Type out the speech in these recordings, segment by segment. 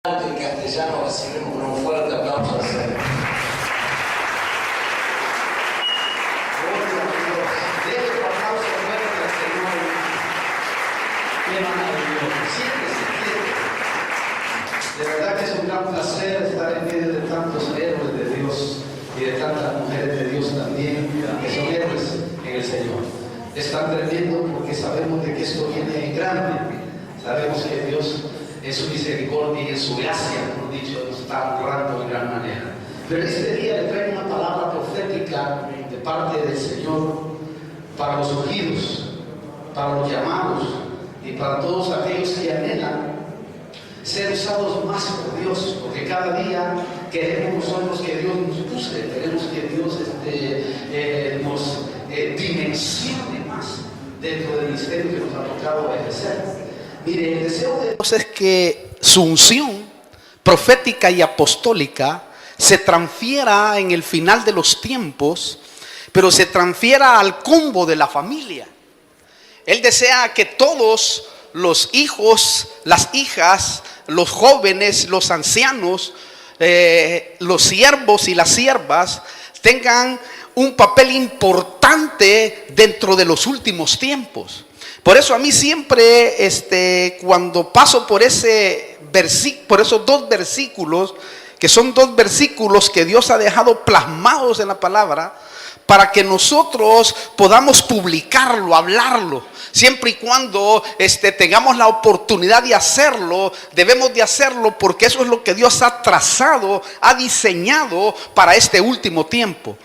En castellano recibimos con un fuerte aplauso al Señor. Gloria a Dios. Denle un aplauso fuerte al Señor. Qué maravilloso. Siéntese. De verdad que es un gran placer estar en medio de tantos héroes de Dios y de tantas mujeres de Dios también, que son héroes en el Señor. Es tan tremendo porque sabemos de que esto viene en grande. Sabemos que Dios en su misericordia y en su gracia, como he dicho, nos está honrando de gran manera. Pero este día le traigo una palabra profética de parte del Señor para los ungidos, para los llamados y para todos aquellos que anhelan ser usados más por Dios, porque cada día queremos nosotros que Dios nos use, queremos que Dios nos dimensione más dentro del ministerio que nos ha tocado ejercer. Mire, el deseo de Dios es que su unción profética y apostólica se transfiera en el final de los tiempos, pero se transfiera al combo de la familia. Él desea que todos los hijos, las hijas, los jóvenes, los ancianos, los siervos y las siervas tengan un papel importante dentro de los últimos tiempos. Por eso a mí siempre, cuando paso por por esos dos versículos, que son dos versículos que Dios ha dejado plasmados en la palabra, para que nosotros podamos publicarlo, hablarlo, siempre y cuando tengamos la oportunidad de hacerlo, debemos de hacerlo porque eso es lo que Dios ha trazado, ha diseñado para este último tiempo.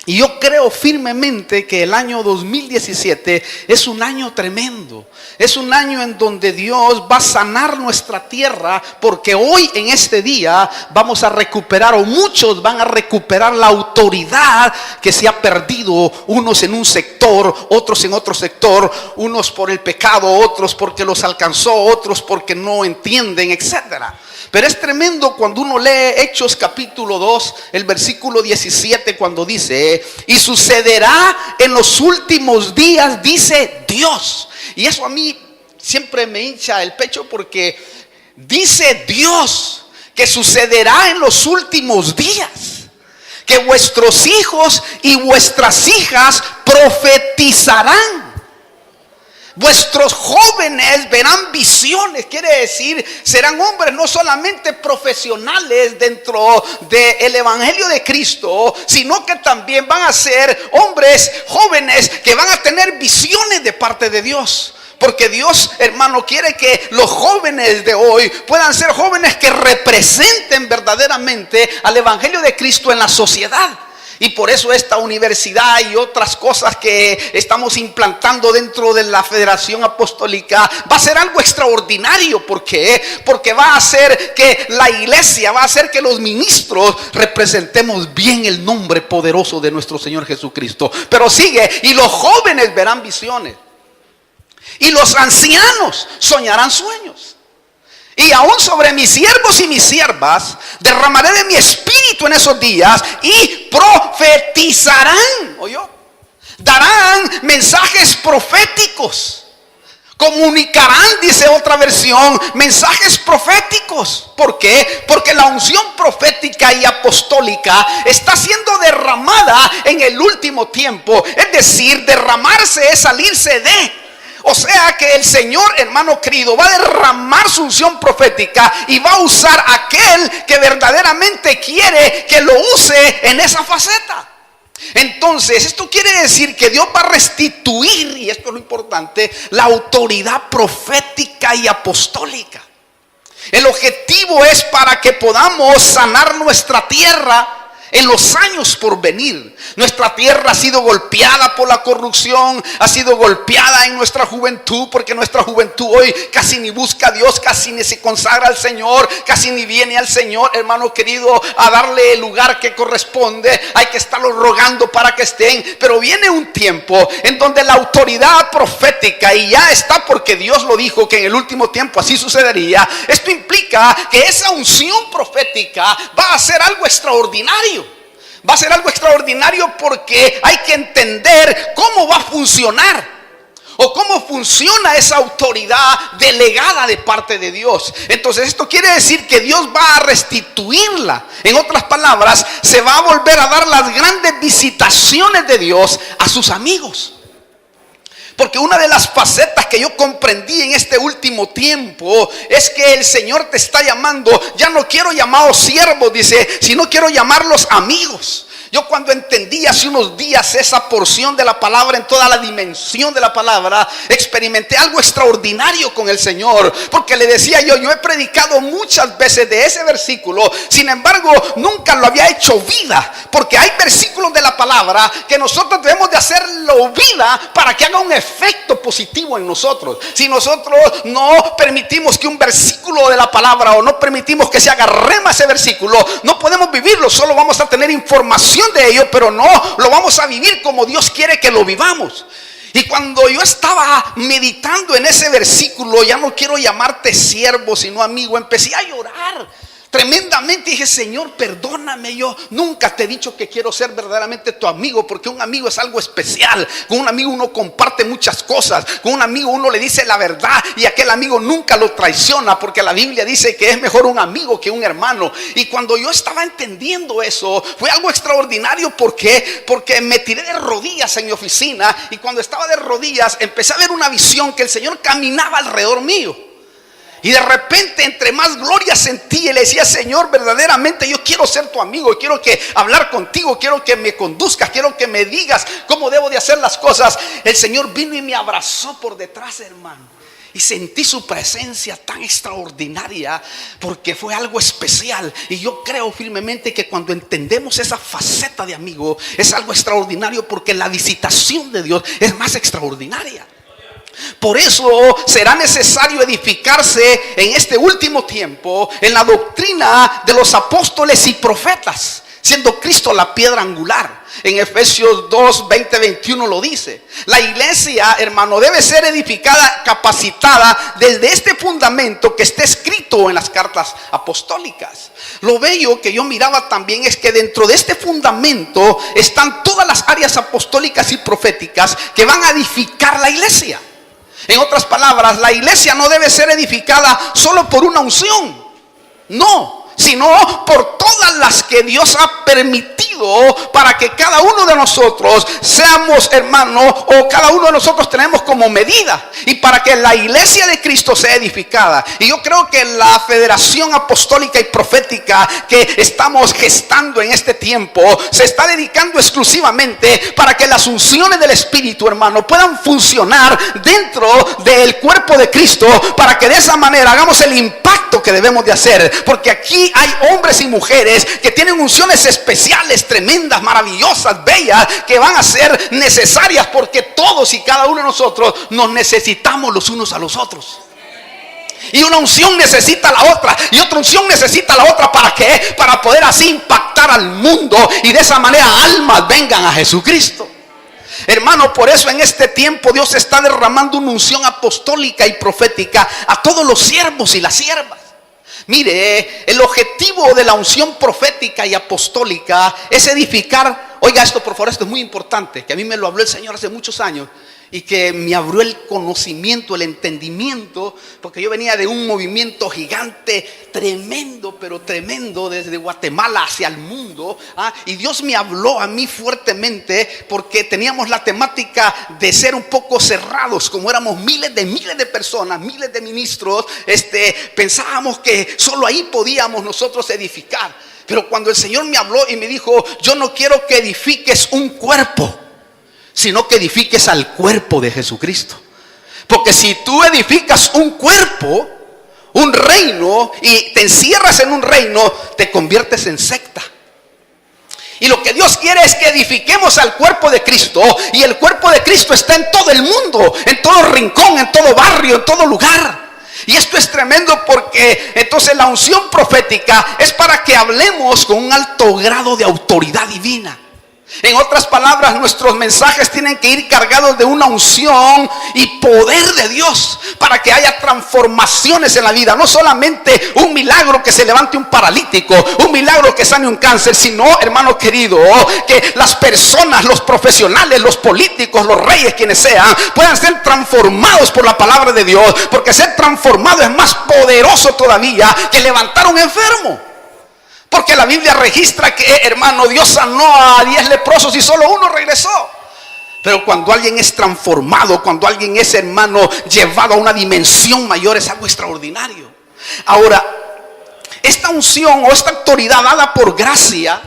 Y yo creo firmemente que el año 2017 es un año tremendo. Es un año en donde Dios va a sanar nuestra tierra, porque hoy en este día vamos a recuperar, o muchos van a recuperar la autoridad que se ha perdido, unos en un sector, otros en otro sector, unos por el pecado, otros porque los alcanzó, otros porque no entienden, etcétera. Pero es tremendo cuando uno lee Hechos capítulo 2, el versículo 17, cuando dice: y sucederá en los últimos días, dice Dios. Y eso a mí siempre me hincha el pecho, porque dice Dios que sucederá en los últimos días, que vuestros hijos y vuestras hijas profetizarán. Vuestros jóvenes verán visiones, quiere decir, serán hombres no solamente profesionales dentro del evangelio de Cristo, sino que también van a ser hombres jóvenes que van a tener visiones de parte de Dios. Porque Dios, hermano, quiere que los jóvenes de hoy puedan ser jóvenes que representen verdaderamente al evangelio de Cristo en la sociedad. Y por eso esta universidad y otras cosas que estamos implantando dentro de la Federación Apostólica va a ser algo extraordinario. ¿Por qué? Porque va a hacer que la iglesia, va a hacer que los ministros representemos bien el nombre poderoso de nuestro Señor Jesucristo. Pero sigue: y los jóvenes verán visiones, y los ancianos soñarán sueños. Y aún sobre mis siervos y mis siervas derramaré de mi espíritu en esos días, y profetizarán. ¿Oyó? Darán mensajes proféticos. Comunicarán, dice otra versión, mensajes proféticos. ¿Por qué? Porque la unción profética y apostólica está siendo derramada en el último tiempo. Es decir, derramarse es salirse de. O sea que el Señor, hermano querido, va a derramar su unción profética y va a usar a aquel que verdaderamente quiere que lo use en esa faceta. Entonces, esto quiere decir que Dios va a restituir, y esto es lo importante, la autoridad profética y apostólica. El objetivo es para que podamos sanar nuestra tierra en los años por venir. Nuestra tierra ha sido golpeada por la corrupción, ha sido golpeada en nuestra juventud, porque nuestra juventud hoy casi ni busca a Dios, casi ni se consagra al Señor, casi ni viene al Señor, hermano querido, a darle el lugar que corresponde. Hay que estarlo rogando para que estén. Pero viene un tiempo en donde la autoridad profética, y ya está, porque Dios lo dijo que en el último tiempo así sucedería. Esto implica que esa unción profética va a ser algo extraordinario. Va a ser algo extraordinario porque hay que entender cómo va a funcionar. o cómo funciona esa autoridad delegada de parte de Dios. Entonces esto quiere decir que Dios va a restituirla. En otras palabras, se va a volver a dar las grandes visitaciones de Dios a sus amigos. Porque una de las facetas que yo comprendí en este último tiempo es que el Señor te está llamando. Ya no quiero llamados siervos, dice, sino quiero llamarlos amigos. Yo cuando entendí hace unos días esa porción de la palabra en toda la dimensión de la palabra, experimenté algo extraordinario con el Señor. Porque le decía yo he predicado muchas veces de ese versículo. Sin embargo, nunca lo había hecho vida. Porque hay versículos de la palabra que nosotros debemos de hacerlo vida para que haga un efecto positivo en nosotros. Si nosotros no permitimos que un versículo de la palabra, o no permitimos que se haga rema ese versículo, no podemos vivirlo. Solo vamos a tener información de ello, pero no lo vamos a vivir como Dios quiere que lo vivamos. Y cuando yo estaba meditando en ese versículo, ya no quiero llamarte siervo sino amigo, empecé a llorar tremendamente. Dije, Señor, perdóname, yo nunca te he dicho que quiero ser verdaderamente tu amigo, porque un amigo es algo especial. Con un amigo uno comparte muchas cosas, con un amigo uno le dice la verdad, y aquel amigo nunca lo traiciona, porque la Biblia dice que es mejor un amigo que un hermano. Y cuando yo estaba entendiendo eso, fue algo extraordinario. Porque me tiré de rodillas en mi oficina, y cuando estaba de rodillas empecé a ver una visión que el Señor caminaba alrededor mío. Y de repente, entre más gloria sentí, y le decía, Señor, verdaderamente yo quiero ser tu amigo, quiero hablar contigo, quiero que me conduzcas, quiero que me digas cómo debo de hacer las cosas. El Señor vino y me abrazó por detrás, hermano, y sentí su presencia tan extraordinaria, porque fue algo especial. Y yo creo firmemente que cuando entendemos esa faceta de amigo, es algo extraordinario, porque la visitación de Dios es más extraordinaria. Por eso será necesario edificarse en este último tiempo en la doctrina de los apóstoles y profetas, siendo Cristo la piedra angular. En Efesios 2, 20, 21 lo dice. La iglesia, hermano, debe ser edificada, capacitada desde este fundamento que está escrito en las cartas apostólicas. Lo bello que yo miraba también es que dentro de este fundamento están todas las áreas apostólicas y proféticas que van a edificar la iglesia. En otras palabras, la iglesia no debe ser edificada solo por una unción, no, sino por todas las que Dios ha permitido para que cada uno de nosotros seamos hermanos, o cada uno de nosotros tenemos como medida, y para que la iglesia de Cristo sea edificada. Y yo creo que la federación apostólica y profética que estamos gestando en este tiempo se está dedicando exclusivamente para que las unciones del Espíritu, hermano, puedan funcionar dentro del cuerpo de Cristo, para que de esa manera hagamos el impacto que debemos de hacer. Porque aquí hay hombres y mujeres que tienen unciones especiales, tremendas, maravillosas, bellas, que van a ser necesarias, porque todos y cada uno de nosotros nos necesitamos los unos a los otros. Y una unción necesita a la otra, y otra unción necesita a la otra. ¿Para qué? Para poder así impactar al mundo, y de esa manera almas vengan a Jesucristo. Hermano, por eso en este tiempo Dios está derramando una unción apostólica y profética a todos los siervos y las siervas. Mire, el objetivo de la unción profética y apostólica es edificar. Oiga esto, por favor, esto es muy importante, que a mí me lo habló el Señor hace muchos años, y que me abrió el conocimiento, el entendimiento, porque yo venía de un movimiento gigante, tremendo, pero tremendo, desde Guatemala hacia el mundo, y Dios me habló a mí fuertemente, porque teníamos la temática de ser un poco cerrados. Como éramos miles de personas, miles de ministros, pensábamos que solo ahí podíamos nosotros edificar. Pero cuando el Señor me habló y me dijo, yo no quiero que edifiques un cuerpo, sino que edifiques al cuerpo de Jesucristo. Porque si tú edificas un cuerpo, un reino, y te encierras en un reino, te conviertes en secta. Y lo que Dios quiere es que edifiquemos al cuerpo de Cristo. Y el cuerpo de Cristo está en todo el mundo, en todo rincón, en todo barrio, en todo lugar. Y esto es tremendo, porque entonces la unción profética es para que hablemos con un alto grado de autoridad divina. En otras palabras, nuestros mensajes tienen que ir cargados de una unción y poder de Dios para que haya transformaciones en la vida. No solamente un milagro que se levante un paralítico, un milagro que sane un cáncer, sino, hermano querido, que las personas, los profesionales, los políticos, los reyes, quienes sean, puedan ser transformados por la palabra de Dios. Porque ser transformado es más poderoso todavía que levantar a un enfermo. Porque la Biblia registra que, hermano, Dios sanó a 10 leprosos y solo uno regresó. Pero cuando alguien es transformado, cuando alguien es, hermano, llevado a una dimensión mayor, es algo extraordinario. Ahora, esta unción o esta autoridad dada por gracia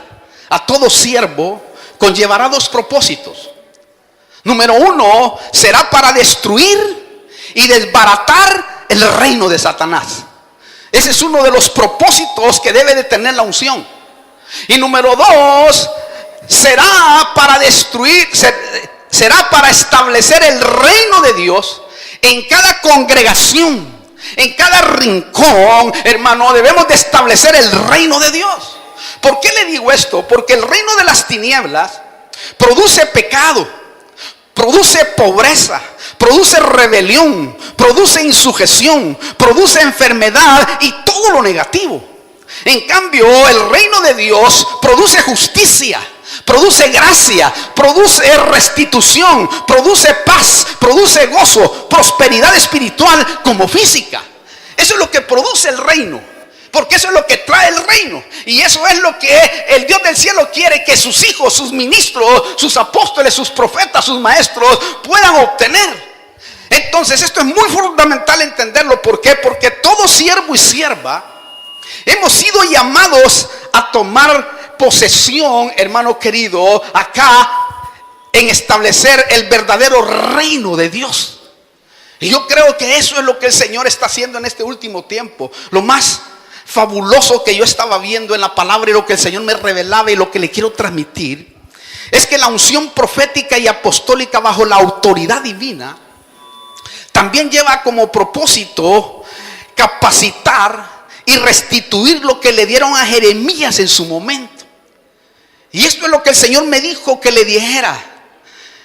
a todo siervo conllevará dos propósitos. Número uno, será para destruir y desbaratar el reino de Satanás. Ese es uno de los propósitos que debe de tener la unción. Y número dos, será para destruir, será para establecer el reino de Dios en cada congregación, en cada rincón. Hermano, debemos de establecer el reino de Dios. ¿Por qué le digo esto? Porque el reino de las tinieblas produce pecado, produce pobreza, produce rebelión, produce insujeción, produce enfermedad y todo lo negativo. En cambio, el reino de Dios produce justicia, produce gracia, produce restitución, produce paz, produce gozo, prosperidad espiritual como física. Eso es lo que produce el reino, porque eso es lo que trae el reino. Y eso es lo que el Dios del cielo quiere que sus hijos, sus ministros, sus apóstoles, sus profetas, sus maestros puedan obtener. Entonces esto es muy fundamental entenderlo. ¿Por qué? Porque todo siervo y sierva hemos sido llamados a tomar posesión, hermano querido, acá en establecer el verdadero reino de Dios. Y yo creo que eso es lo que el Señor está haciendo en este último tiempo. Lo más fabuloso que yo estaba viendo en la palabra y lo que el Señor me revelaba y lo que le quiero transmitir es que la unción profética y apostólica bajo la autoridad divina también lleva como propósito capacitar y restituir lo que le dieron a Jeremías en su momento. Y esto es lo que el Señor me dijo que le dijera.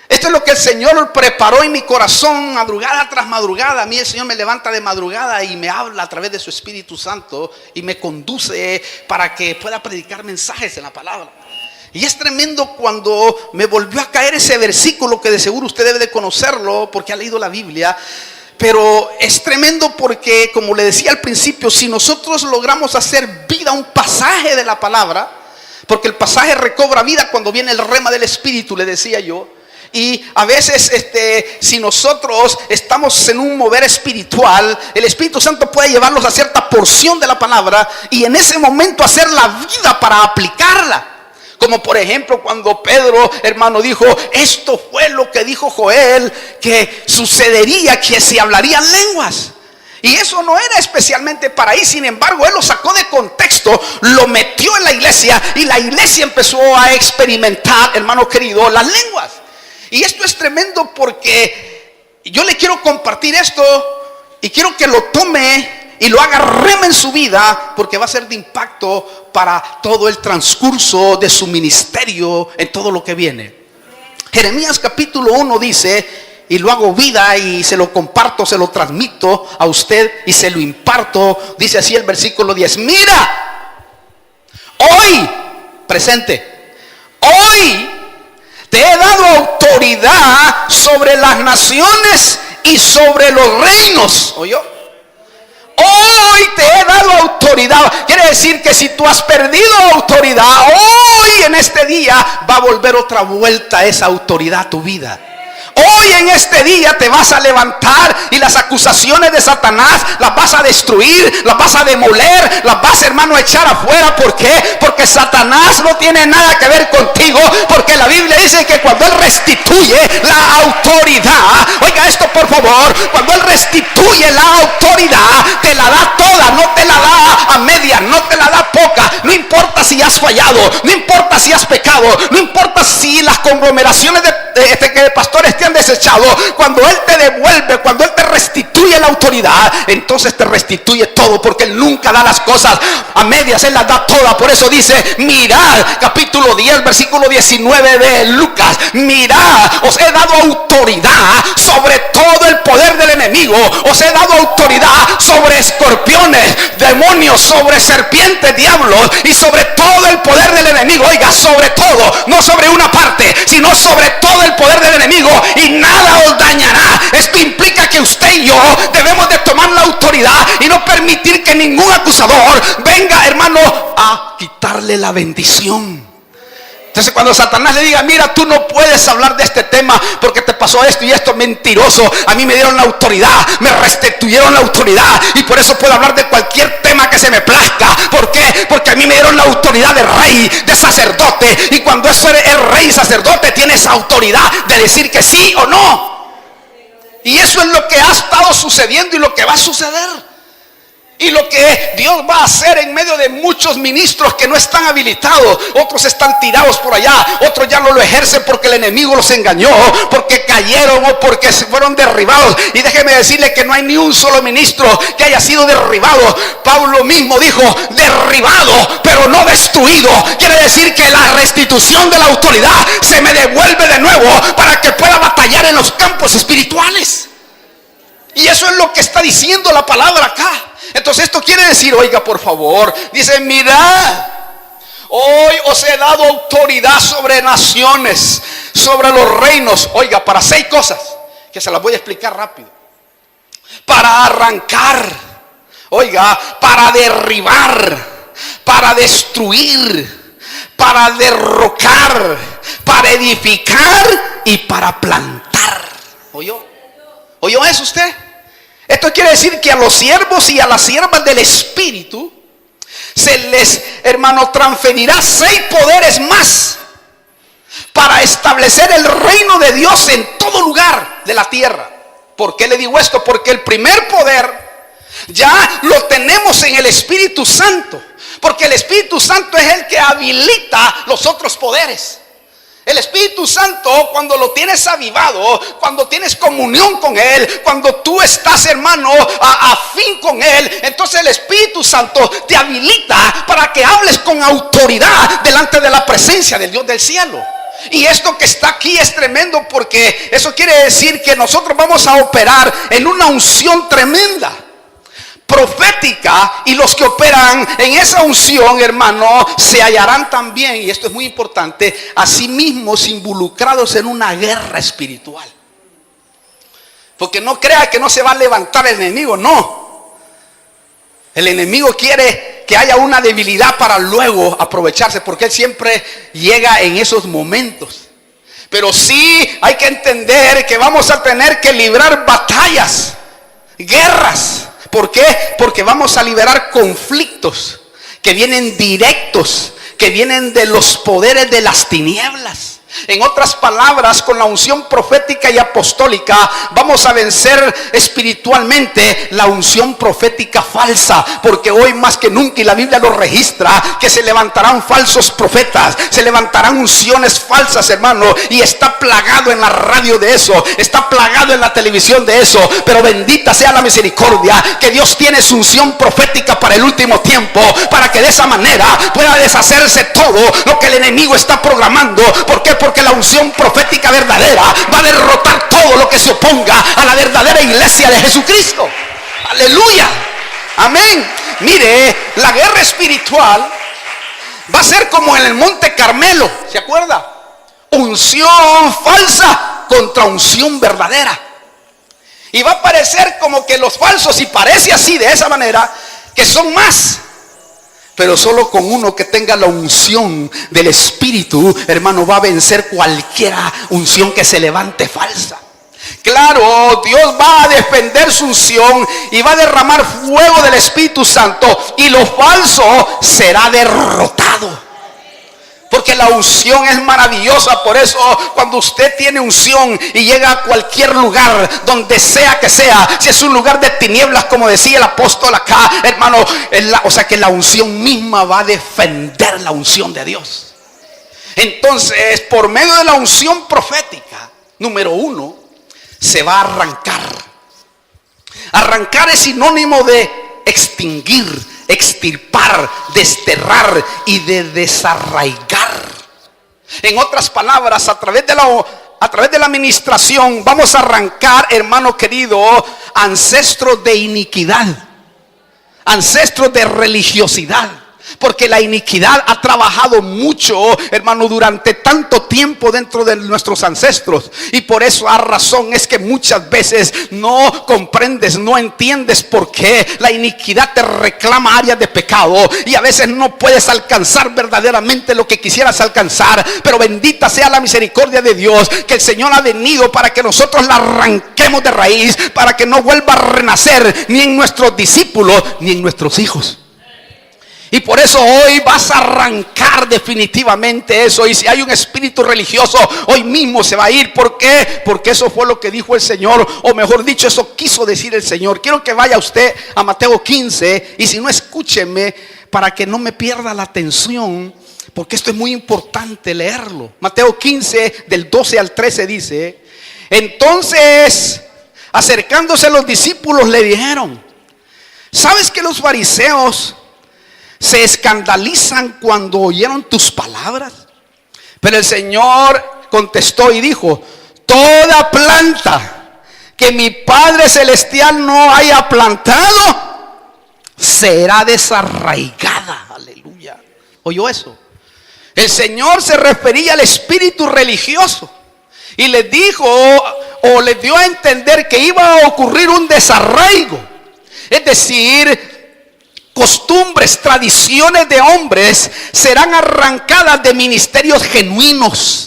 Esto es lo que el Señor preparó en mi corazón madrugada tras madrugada. A mí el Señor me levanta de madrugada y me habla a través de su Espíritu Santo y me conduce para que pueda predicar mensajes en la palabra. Y es tremendo cuando me volvió a caer ese versículo que de seguro usted debe de conocerlo porque ha leído la Biblia. Pero es tremendo porque, como le decía al principio, si nosotros logramos hacer vida a un pasaje de la palabra, porque el pasaje recobra vida cuando viene el rema del Espíritu, le decía yo. Y a veces si nosotros estamos en un mover espiritual, el Espíritu Santo puede llevarnos a cierta porción de la palabra y en ese momento hacer la vida para aplicarla. Como por ejemplo cuando Pedro, hermano, dijo: esto fue lo que dijo Joel, que sucedería, que se hablarían lenguas. Y eso no era especialmente para ahí. Sin embargo, él lo sacó de contexto, lo metió en la iglesia y la iglesia empezó a experimentar, hermano querido, las lenguas. Y esto es tremendo porque yo le quiero compartir esto y quiero que lo tome y lo haga rema en su vida, porque va a ser de impacto para todo el transcurso de su ministerio en todo lo que viene. Jeremías capítulo 1 dice, y lo hago vida y se lo comparto, se lo transmito a usted y se lo imparto. Dice así el versículo 10: mira, hoy, presente, hoy te he dado autoridad sobre las naciones y sobre los reinos. ¿Oyó? Hoy te he dado autoridad. Quiere decir que si tú has perdido autoridad, hoy en este día va a volver otra vuelta esa autoridad a tu vida. Hoy en este día te vas a levantar y las acusaciones de Satanás las vas a destruir, las vas a demoler, las vas, hermano, a echar afuera. ¿Por qué? Porque Satanás no tiene nada que ver contigo, porque la Biblia dice que cuando Él restituye la autoridad, oiga esto por favor, cuando Él restituye la autoridad, te la da toda, no te la da a medias, no te la da poca. No importa si has fallado, no importa si has pecado, no importa si las conglomeraciones de pastores te han desechado, cuando Él te devuelve, cuando Él te restituye la autoridad, entonces te restituye todo, porque Él nunca da las cosas a medias, Él las da todas. Por eso dice, mirad, capítulo 10, versículo 19 de Lucas, mirad, os he dado autoridad sobre todo el poder del enemigo, os he dado autoridad sobre escorpiones, demonios, sobre serpientes, diablos, y sobre todo el poder del enemigo. Oiga, sobre todo, no sobre una parte, sino sobre todo el poder del enemigo, y nada os dañará. Esto implica que usted y yo debemos de tomar la autoridad y no permitir que ningún acusador venga, hermano, a quitarle la bendición. Entonces cuando Satanás le diga, mira, tú no puedes hablar de este tema porque te pasó esto y esto, mentiroso, a mí me dieron la autoridad, me restituyeron la autoridad, y por eso puedo hablar de cualquier tema que se me plazca. ¿Por qué? Porque a mí me dieron la autoridad de rey, de sacerdote, y cuando eso es rey y sacerdote, tienes autoridad de decir que sí o no. Y eso es lo que ha estado sucediendo y lo que va a suceder. Y lo que Dios va a hacer en medio de muchos ministros que no están habilitados, otros están tirados por allá, otros ya no lo ejercen porque el enemigo los engañó, porque cayeron o porque fueron derribados. Y déjeme decirle que no hay ni un solo ministro que haya sido derribado. Pablo mismo dijo, derribado, pero no destruido. Quiere decir que la restitución de la autoridad se me devuelve de nuevo para que pueda batallar en los campos espirituales. Y eso es lo que está diciendo la palabra acá. Entonces esto quiere decir, oiga por favor, dice, mirad, hoy os he dado autoridad sobre naciones, sobre los reinos. Oiga, para 6 cosas que se las voy a explicar rápido. Para arrancar, oiga, para derribar, para destruir, para derrocar, para edificar y para plantar. ¿Oyó eso usted? Esto quiere decir que a los siervos y a las siervas del Espíritu se les, hermano, transferirá 6 poderes más para establecer el reino de Dios en todo lugar de la tierra. ¿Por qué le digo esto? Porque el primer poder ya lo tenemos en el Espíritu Santo, porque el Espíritu Santo es el que habilita los otros poderes. El Espíritu Santo, cuando lo tienes avivado, cuando tienes comunión con Él, cuando tú estás, hermano, afín con Él, entonces el Espíritu Santo te habilita para que hables con autoridad delante de la presencia del Dios del cielo. Y esto que está aquí es tremendo, porque eso quiere decir que nosotros vamos a operar en una unción tremenda, profética, y los que operan en esa unción, hermano, se hallarán también, y esto es muy importante, a sí mismos involucrados en una guerra espiritual. Porque no crea que no se va a levantar el enemigo, no. El enemigo quiere que haya una debilidad para luego aprovecharse, porque él siempre llega en esos momentos. Pero sí hay que entender que vamos a tener que librar batallas, guerras. ¿Por qué? Porque vamos a liberar conflictos que vienen directos, que vienen de los poderes de las tinieblas. En otras palabras, con la unción profética y apostólica vamos a vencer espiritualmente la unción profética falsa, porque hoy más que nunca, y la Biblia lo registra, que se levantarán falsos profetas, se levantarán unciones falsas, hermano, y está plagado en la radio de eso, está plagado en la televisión de eso. Pero bendita sea la misericordia, que Dios tiene su unción profética para el último tiempo, para que de esa manera pueda deshacerse todo lo que el enemigo está programando. ¿Por qué? Porque la unción profética verdadera va a derrotar todo lo que se oponga a la verdadera iglesia de Jesucristo. Aleluya, amén. Mire, la guerra espiritual va a ser como en el monte Carmelo, ¿se acuerda? Unción falsa contra unción verdadera. Y va a parecer como que los falsos, y parece así de esa manera, que son más. Pero solo con uno que tenga la unción del Espíritu, hermano, va a vencer cualquier unción que se levante falsa. Claro, Dios va a defender su unción y va a derramar fuego del Espíritu Santo, y lo falso será derrotado. Porque la unción es maravillosa. Por eso cuando usted tiene unción y llega a cualquier lugar, donde sea que sea, si es un lugar de tinieblas, como decía el apóstol acá, hermano, o sea que la unción misma va a defender la unción de Dios. Entonces, por medio de la unción profética, número uno, se va a arrancar. Arrancar es sinónimo de extinguir, extirpar, desterrar y de desarraigar. En otras palabras, a través de la administración vamos a arrancar, hermano querido, ancestros de iniquidad, ancestros de religiosidad. Porque la iniquidad ha trabajado mucho, hermano, durante tanto tiempo dentro de nuestros ancestros. Y por eso a razón es que muchas veces no comprendes, no entiendes por qué la iniquidad te reclama áreas de pecado. Y a veces no puedes alcanzar verdaderamente lo que quisieras alcanzar. Pero bendita sea la misericordia de Dios, que el Señor ha venido para que nosotros la arranquemos de raíz, para que no vuelva a renacer ni en nuestros discípulos ni en nuestros hijos. Y por eso hoy vas a arrancar definitivamente eso. Y si hay un espíritu religioso, hoy mismo se va a ir. ¿Por qué? Porque eso fue lo que dijo el Señor. O mejor dicho, eso quiso decir el Señor. Quiero que vaya usted a Mateo 15. Y si no, escúcheme para que no me pierda la atención, porque esto es muy importante leerlo. Mateo 15 del 12 al 13 dice: entonces, acercándose los discípulos, le dijeron: ¿sabes que los fariseos se escandalizan cuando oyeron tus palabras? Pero el Señor contestó y dijo: toda planta que mi Padre Celestial no haya plantado será desarraigada. Aleluya. ¿Oyó eso? El Señor se refería al espíritu religioso y les dijo, o les dio a entender, que iba a ocurrir un desarraigo. Es decir, costumbres, tradiciones de hombres serán arrancadas de ministerios genuinos.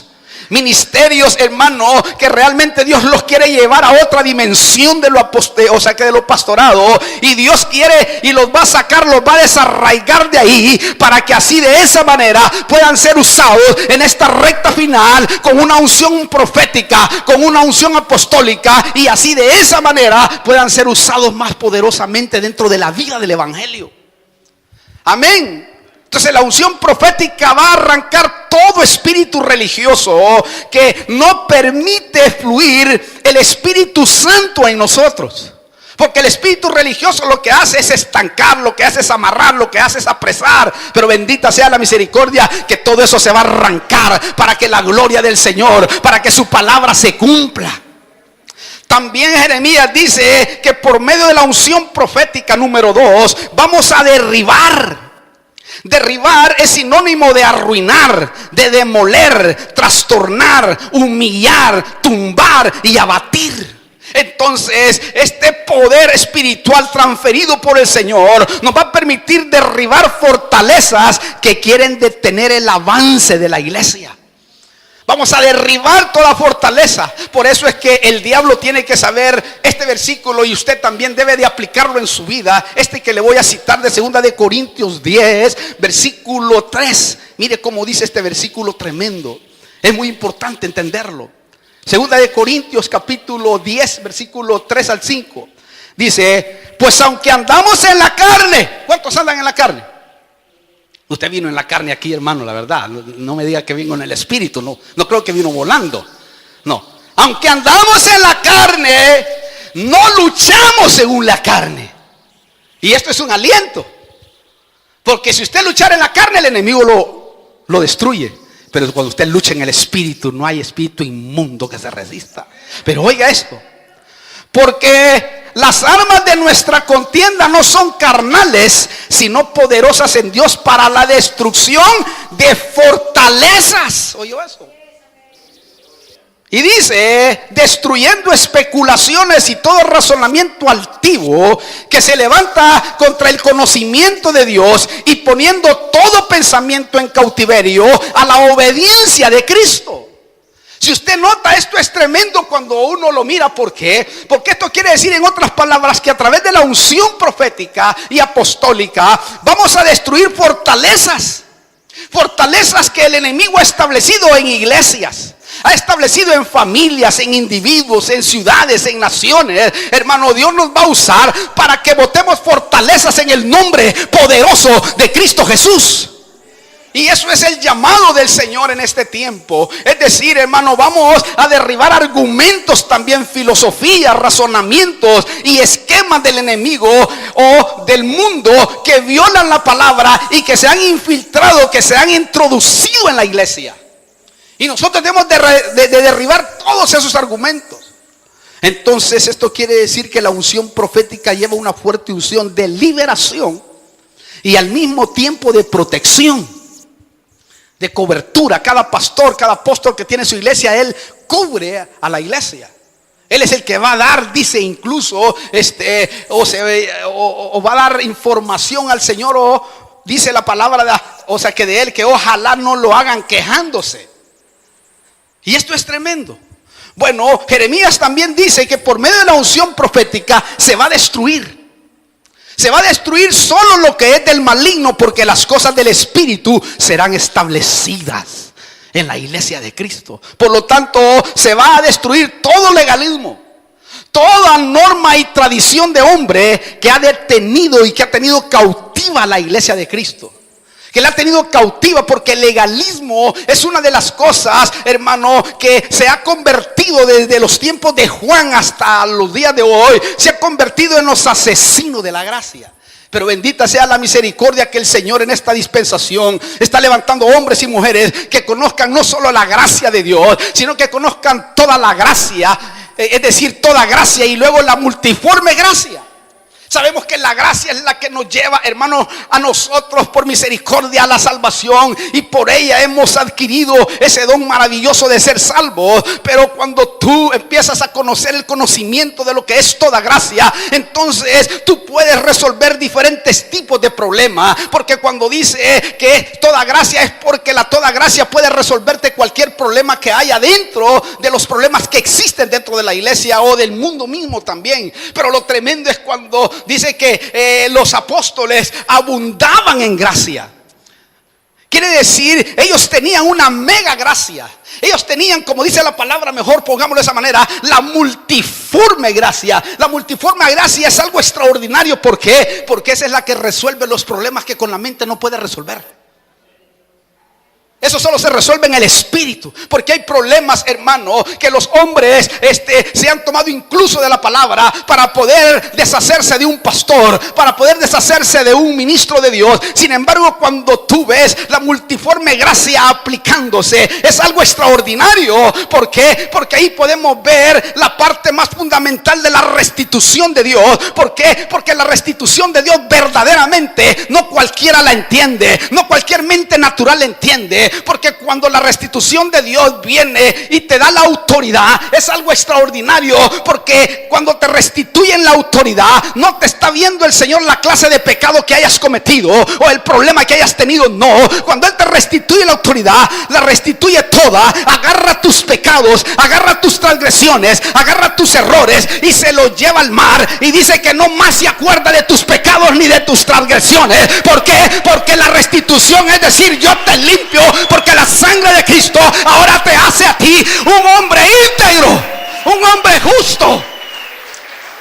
Ministerios, hermano, que realmente Dios los quiere llevar a otra dimensión de lo de lo pastorado. Y Dios quiere y los va a sacar, los va a desarraigar de ahí, para que así de esa manera puedan ser usados en esta recta final con una unción profética, con una unción apostólica, y así de esa manera puedan ser usados más poderosamente dentro de la vida del evangelio. Amén. Entonces la unción profética va a arrancar todo espíritu religioso que no permite fluir el Espíritu Santo en nosotros. Porque el espíritu religioso lo que hace es estancar, lo que hace es amarrar, lo que hace es apresar. Pero bendita sea la misericordia, que todo eso se va a arrancar para que la gloria del Señor, para que su palabra se cumpla. También Jeremías dice que por medio de la unción profética número 2 vamos a derribar. Derribar es sinónimo de arruinar, de demoler, trastornar, humillar, tumbar y abatir. Entonces, este poder espiritual transferido por el Señor nos va a permitir derribar fortalezas que quieren detener el avance de la iglesia. Vamos a derribar toda fortaleza. Por eso es que el diablo tiene que saber este versículo, y usted también debe de aplicarlo en su vida. Este que le voy a citar de 2 de Corintios 10, versículo 3. Mire cómo dice este versículo tremendo. Es muy importante entenderlo. 2 de Corintios capítulo 10, versículo 3 al 5. Dice: pues aunque andamos en la carne. ¿Cuántos andan en la carne? Usted vino en la carne aquí, hermano, la verdad. No me diga que vino en el espíritu. No creo que vino volando. No. Aunque andamos en la carne, no luchamos según la carne. Y esto es un aliento. Porque si usted luchara en la carne, el enemigo lo destruye. Pero cuando usted lucha en el espíritu, no hay espíritu inmundo que se resista. Pero oiga esto: porque las armas de nuestra contienda no son carnales, sino poderosas en Dios para la destrucción de fortalezas. ¿Oyó eso? Y dice: destruyendo especulaciones y todo razonamiento altivo que se levanta contra el conocimiento de Dios, y poniendo todo pensamiento en cautiverio a la obediencia de Cristo. Si usted nota, esto es tremendo cuando uno lo mira. ¿Por qué? Porque esto quiere decir, en otras palabras, que a través de la unción profética y apostólica vamos a destruir fortalezas. Fortalezas que el enemigo ha establecido en iglesias, ha establecido en familias, en individuos, en ciudades, en naciones. Hermano, Dios nos va a usar para que botemos fortalezas en el nombre poderoso de Cristo Jesús. Y eso es el llamado del Señor en este tiempo. Es decir, hermano, vamos a derribar argumentos también, filosofías, razonamientos y esquemas del enemigo o del mundo que violan la palabra y que se han infiltrado, que se han introducido en la iglesia. Y nosotros debemos de derribar todos esos argumentos. Entonces esto quiere decir que la unción profética lleva una fuerte unción de liberación y al mismo tiempo de protección, de cobertura. Cada pastor, cada apóstol que tiene su iglesia, él cubre a la iglesia. Él es el que va a dar, dice incluso, o va a dar información al Señor, o dice la palabra, que de él, que ojalá no lo hagan quejándose. Y esto es tremendo. Bueno, Jeremías también dice que por medio de la unción profética se va a destruir. Se va a destruir solo lo que es del maligno, porque las cosas del Espíritu serán establecidas en la iglesia de Cristo. Por lo tanto, se va a destruir todo legalismo, toda norma y tradición de hombre que ha detenido y que ha tenido cautiva a la iglesia de Cristo. Que la ha tenido cautiva, porque el legalismo es una de las cosas, hermano, que se ha convertido desde los tiempos de Juan hasta los días de hoy. Se ha convertido en los asesinos de la gracia. Pero bendita sea la misericordia que el Señor en esta dispensación está levantando hombres y mujeres que conozcan no solo la gracia de Dios, sino que conozcan toda la gracia, es decir, toda gracia y luego la multiforme gracia. Sabemos que la gracia es la que nos lleva, hermano, a nosotros por misericordia a la salvación, y por ella hemos adquirido ese don maravilloso de ser salvos. Pero cuando tú empiezas a conocer el conocimiento de lo que es toda gracia, entonces tú puedes resolver diferentes tipos de problemas. Porque cuando dice que es toda gracia, es porque la toda gracia puede resolverte cualquier problema que haya dentro de los problemas que existen dentro de la iglesia o del mundo mismo también. Pero lo tremendo es cuando dice que los apóstoles abundaban en gracia. Quiere decir, ellos tenían una mega gracia. Ellos tenían, como dice la palabra, mejor pongámoslo de esa manera, la multiforme gracia. La multiforme gracia es algo extraordinario. ¿Por qué? Porque esa es la que resuelve los problemas que con la mente no puede resolver. Eso solo se resuelve en el Espíritu. Porque hay problemas, hermano, que los hombres se han tomado incluso de la palabra para poder deshacerse de un pastor, para poder deshacerse de un ministro de Dios. Sin embargo, cuando tú ves la multiforme gracia aplicándose, es algo extraordinario. ¿Por qué? Porque ahí podemos ver la parte más fundamental de la restitución de Dios. ¿Por qué? Porque la restitución de Dios verdaderamente no cualquiera la entiende, no cualquier mente natural la entiende. Porque cuando la restitución de Dios viene y te da la autoridad, es algo extraordinario. Porque cuando te restituyen la autoridad, no te está viendo el Señor la clase de pecado que hayas cometido o el problema que hayas tenido. No, cuando Él te restituye la autoridad, la restituye toda. Agarra tus pecados, agarra tus transgresiones, agarra tus errores y se los lleva al mar. Y dice que no más se acuerda de tus pecados ni de tus transgresiones. ¿Por qué? Porque la restitución es decir, yo te limpio. Porque la sangre de Cristo ahora te hace a ti un hombre íntegro, un hombre justo.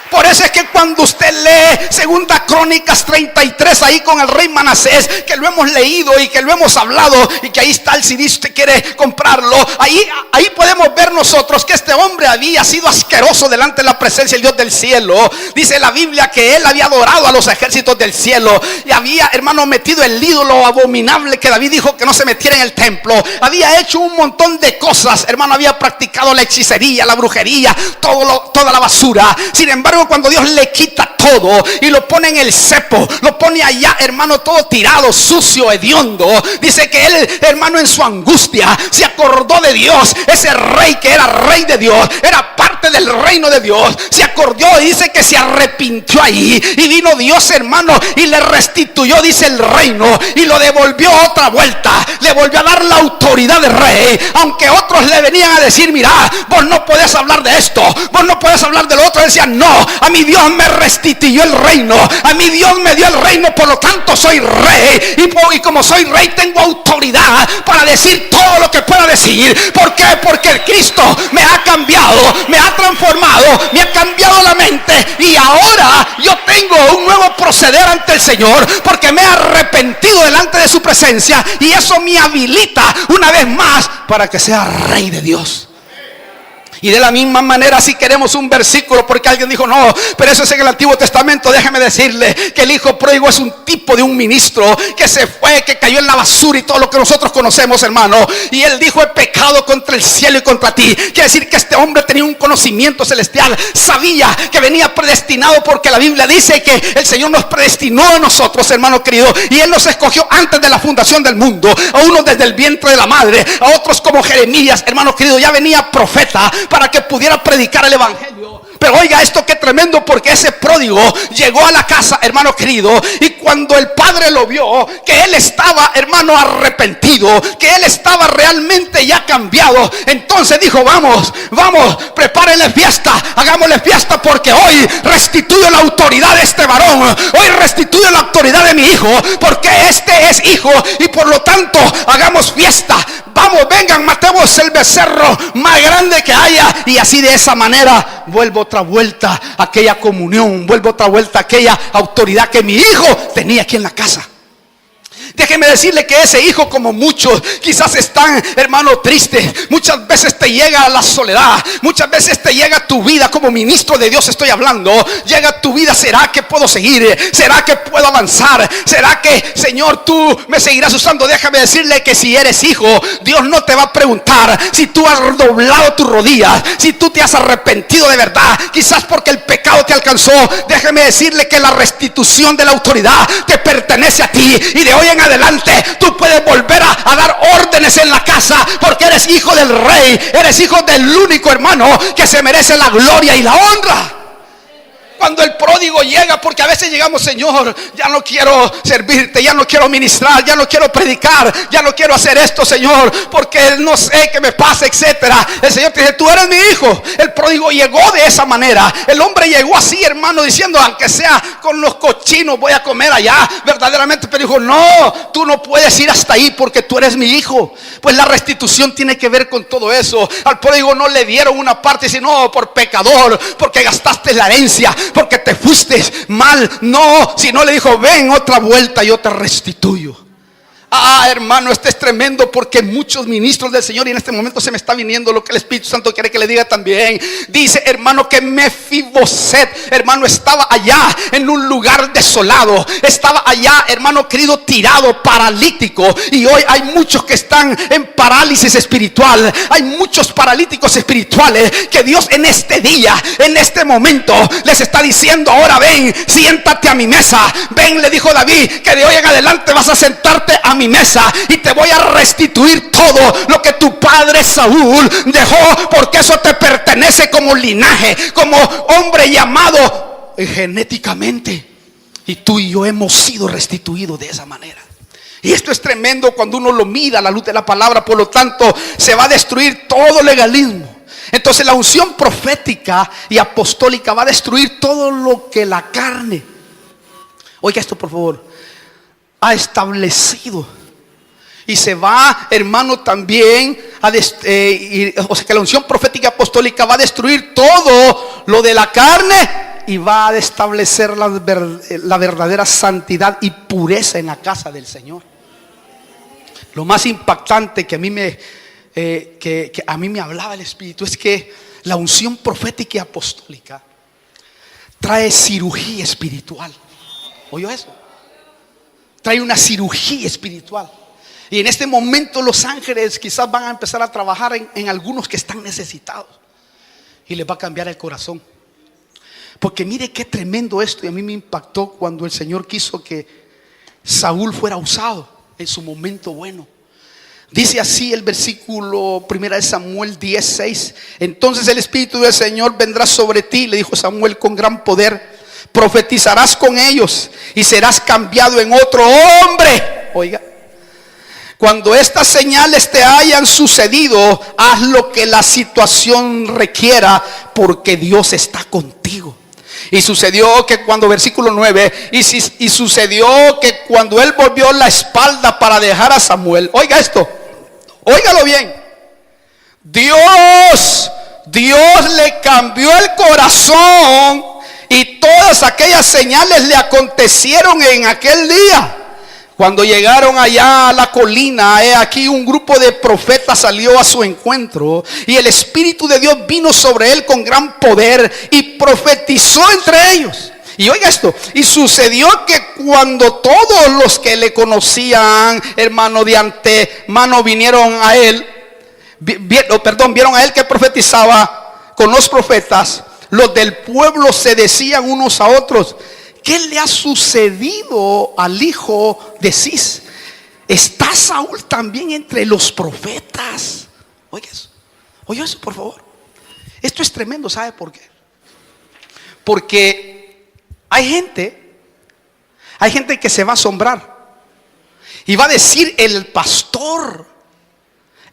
Por eso es que cuando usted lee 2 Crónicas 33 ahí con el rey Manasés, que lo hemos leído y que lo hemos hablado, y que ahí está el CD si usted quiere comprarlo, ahí podemos ver nosotros que este hombre había sido asqueroso delante de la presencia del Dios del cielo. Dice la Biblia que él había adorado a los ejércitos del cielo y había, hermano, metido el ídolo abominable que David dijo que no se metiera en el templo. Había hecho un montón de cosas, hermano, había practicado la hechicería, la brujería, toda la basura. Sin embargo, cuando Dios le quita todo y lo pone en el cepo, lo pone allá, hermano, todo tirado, sucio, hediondo, dice que él, hermano, en su angustia se acordó de Dios. Ese rey que era rey de Dios, era parte del reino de Dios, se acordó y dice que se arrepintió ahí, y vino Dios, hermano, y le restituyó, dice, el reino, y lo devolvió otra vuelta, le volvió a dar la autoridad de rey, aunque aunque otros le venían a decir, mira, vos no podés hablar de esto, vos no podés hablar de lo otro, él decía, no, a mi Dios me restituyó el reino, a mi Dios me dio el reino, por lo tanto soy rey, y como soy rey tengo autoridad para decir todo lo que pueda decir. ¿Por qué? Porque el Cristo me ha cambiado, me ha transformado, me ha cambiado la mente, y ahora yo tengo un nuevo proceder ante el Señor, porque me he arrepentido delante de su presencia, y eso me habilita una vez más para que sea rey de Dios. Y de la misma manera, si queremos un versículo, porque alguien dijo, no, pero eso es en el Antiguo Testamento, déjeme decirle que el hijo pródigo es un tipo de un ministro que se fue, que cayó en la basura y todo lo que nosotros conocemos, hermano. Y él dijo, he pecado contra el cielo y contra ti. Quiere decir que este hombre tenía un conocimiento celestial, sabía que venía predestinado, porque la Biblia dice que el Señor nos predestinó a nosotros, hermano querido, y Él nos escogió antes de la fundación del mundo, a unos desde el vientre de la madre, a otros como Jeremías, hermano querido, ya venía profeta para que pudiera predicar el evangelio. Pero oiga esto, qué tremendo, porque ese pródigo llegó a la casa, hermano querido, y cuando el padre lo vio, que él estaba, hermano, arrepentido, que él estaba realmente ya cambiado, entonces dijo, vamos, prepárenle fiesta, hagámosle fiesta, porque hoy restituyo la autoridad de este varón, hoy restituyo la autoridad de mi hijo, porque este es hijo, y por lo tanto hagamos fiesta. Vamos, vengan, matemos el becerro más grande que haya. Y así, de esa manera, vuelvo otra vuelta a aquella comunión, vuelvo otra vuelta a aquella autoridad que mi hijo tenía aquí en la casa. Déjeme decirle que ese hijo, como muchos, quizás están, hermano, tristes. Muchas veces te llega la soledad, muchas veces te llega tu vida, como ministro de Dios estoy hablando, llega tu vida, ¿será que puedo seguir? ¿Será que puedo avanzar? ¿Será que, Señor, tú me seguirás usando? Déjame decirle que si eres hijo, Dios no te va a preguntar si tú has doblado tus rodillas, si tú te has arrepentido de verdad, quizás porque el pecado te alcanzó. Déjeme decirle que la restitución de la autoridad te pertenece a ti, y de hoy en adelante tú puedes volver a dar órdenes en la casa, porque eres hijo del rey, eres hijo del único, hermano, que se merece la gloria y la honra. Cuando el pródigo llega, porque a veces llegamos, Señor, ya no quiero servirte, ya no quiero ministrar, ya no quiero predicar, ya no quiero hacer esto, Señor, porque no sé qué me pasa, etcétera. El Señor te dice, tú eres mi hijo. El pródigo llegó de esa manera. El hombre llegó así, hermano, diciendo, aunque sea con los cochinos voy a comer allá, verdaderamente. Pero dijo, no, tú no puedes ir hasta ahí, porque tú eres mi hijo. Pues la restitución tiene que ver con todo eso. Al pródigo no le dieron una parte, sino por pecador, porque gastaste la herencia, porque te fuiste mal. No, sino le dijo, ven otra vuelta, yo te restituyo. Hermano, este es tremendo, porque muchos ministros del Señor, y en este momento se me está viniendo lo que el Espíritu Santo quiere que le diga también. Dice, hermano, que Mefiboset, hermano, estaba allá en un lugar desolado, estaba allá, hermano querido, tirado, paralítico. Y hoy hay muchos que están en parálisis espiritual. Hay muchos paralíticos espirituales que Dios en este día, en este momento, les está diciendo, ahora ven, siéntate a mi mesa. Ven, le dijo David, que de hoy en adelante vas a sentarte a mi mesa, y te voy a restituir todo lo que tu padre Saúl dejó, porque eso te pertenece como linaje, como hombre llamado genéticamente, y tú y yo hemos sido restituidos de esa manera. Y esto es tremendo cuando uno lo mira a la luz de la palabra. Por lo tanto, se va a destruir todo legalismo. Entonces la unción profética y apostólica va a destruir todo lo que la carne, oiga esto por favor, ha establecido. Y se va, hermano, también o sea que la unción profética apostólica va a destruir todo lo de la carne, y va a establecer la verdadera santidad y pureza en la casa del Señor. Lo más impactante que a mí me hablaba el Espíritu es que la unción profética y apostólica trae cirugía espiritual. ¿Oyó eso? Trae una cirugía espiritual. Y en este momento los ángeles quizás van a empezar a trabajar en algunos que están necesitados, y les va a cambiar el corazón. Porque mire qué tremendo esto. Y a mí me impactó cuando el Señor quiso que Saúl fuera usado en su momento bueno. Dice así el versículo 1 de Samuel 10:6. Entonces el Espíritu del Señor vendrá sobre ti, le dijo Samuel, con gran poder. Profetizarás con ellos y serás cambiado en otro hombre. Oiga, Cuando estas señales te hayan sucedido, haz lo que la situación requiera, porque Dios está contigo. Y sucedió que cuando, versículo 9, y sucedió que cuando él volvió la espalda para dejar a Samuel, oiga esto, óigalo bien, Dios le cambió el corazón, y todas aquellas señales le acontecieron en aquel día. Cuando llegaron allá a la colina, he aquí un grupo de profetas salió a su encuentro, y el Espíritu de Dios vino sobre él con gran poder y profetizó entre ellos. Y oiga esto, y sucedió que cuando todos los que le conocían, hermano, de antemano vieron a él que profetizaba con los profetas, los del pueblo se decían unos a otros: ¿qué le ha sucedido al hijo de Cis? ¿Está Saúl también entre los profetas? Oiga eso, por favor. Esto es tremendo, ¿sabe por qué? Porque hay gente que se va a asombrar y va a decir: el pastor,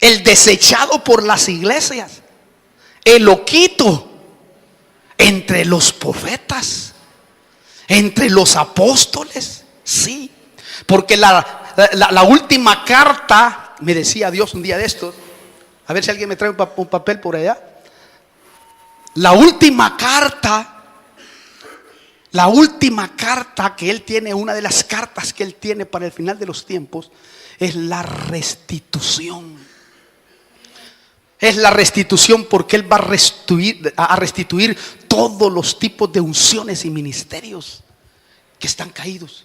el desechado por las iglesias, el loquito, entre los profetas, entre los apóstoles. Sí, porque la última carta, me decía Dios un día de estos, a ver si alguien me trae un papel por allá. La última carta que él tiene, una de las cartas que él tiene para el final de los tiempos, es la restitución. Es la restitución, porque él va a restituir todos los tipos de unciones y ministerios que están caídos.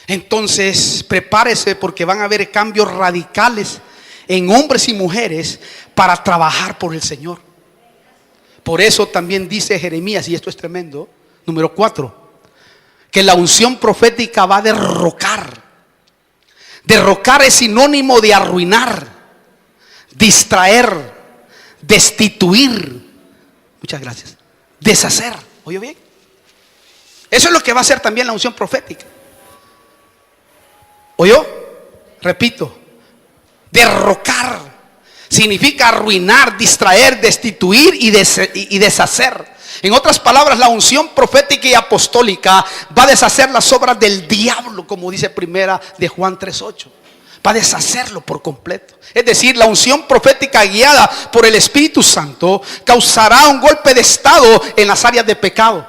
Entonces prepárese, porque van a haber cambios radicales en hombres y mujeres para trabajar por el Señor. Por eso también dice Jeremías, y esto es tremendo, número 4, que la unción profética va a derrocar. Derrocar es sinónimo de arruinar, distraer, destituir, muchas gracias, deshacer. ¿Oyó bien? Eso es lo que va a hacer también la unción profética. ¿Oyó? Repito, derrocar significa arruinar, distraer, destituir y deshacer. En otras palabras, la unción profética y apostólica va a deshacer las obras del diablo, como dice primera de Juan 3:8. Va a deshacerlo por completo. Es decir, la unción profética guiada por el Espíritu Santo causará un golpe de estado en las áreas de pecado.